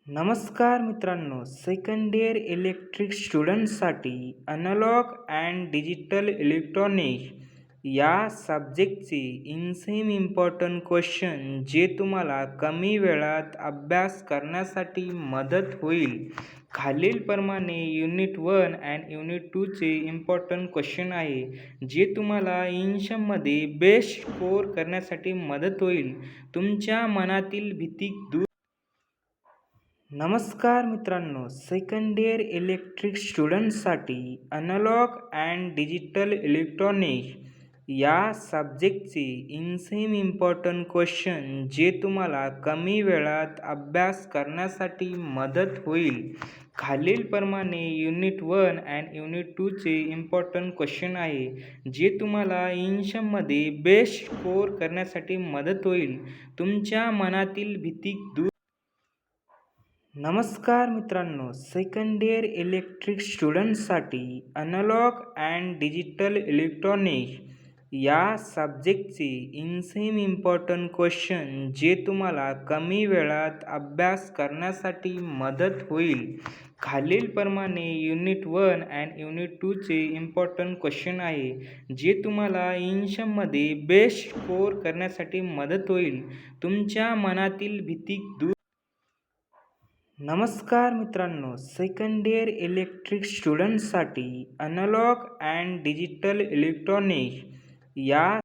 नमस्कार मित्रांनो, second year electric स्टुडंट्ससाठी अॅनालॉग अँड डिजिटल इलेक्ट्रॉनिक्स या सब्जेक्टचे इन्सेम इम्पॉर्टंट क्वेश्चन जे तुम्हाला कमी वेळात अभ्यास करण्यासाठी मदत होईल. खालीलप्रमाणे युनिट 1 अँड युनिट 2चे इम्पॉर्टंट क्वेश्चन आहे, जे तुम्हाला इन्शममध्ये बेस्ट स्कोअर करण्यासाठी मदत होईल. तुमच्या मनातील भीती दूर. नमस्कार मित्रांनो, सेकंड इयर इलेक्ट्रिक स्टुडंट्ससाठी अॅनालॉग अँड डिजिटल इलेक्ट्रॉनिक्स या सब्जेक्टचे इन्सेम इम्पॉर्टंट क्वेश्चन जे तुम्हाला कमी वेळात अभ्यास करण्यासाठी मदत होईल. खालीलप्रमाणे युनिट 1 अँड युनिट 2चे इम्पॉर्टंट क्वेश्चन आहे, जे तुम्हाला इन्शममध्ये बेस्ट स्कोअर करण्यासाठी मदत होईल. तुमच्या मनातील भीती दूर. नमस्कार मित्रांनो, सेकंड इयर इलेक्ट्रिक स्टुडंट्ससाठी अॅनालॉग अँड डिजिटल इलेक्ट्रॉनिक्स या सब्जेक्टचे इन्सेम इम्पॉर्टंट क्वेश्चन जे तुम्हाला कमी वेळात अभ्यास करण्यासाठी मदत होईल. खालीलप्रमाणे युनिट 1 अँड युनिट 2चे इम्पॉर्टंट क्वेश्चन आहे, जे तुम्हाला इन्शममध्ये बेस्ट स्कोअर करण्यासाठी मदत होईल. तुमच्या मनातील भीती दूर. नमस्कार मित्रांनो, सेकंड इयर इलेक्ट्रिक स्टुडंट्ससाठी अॅनालॉग अँड डिजिटल इलेक्ट्रॉनिक्स या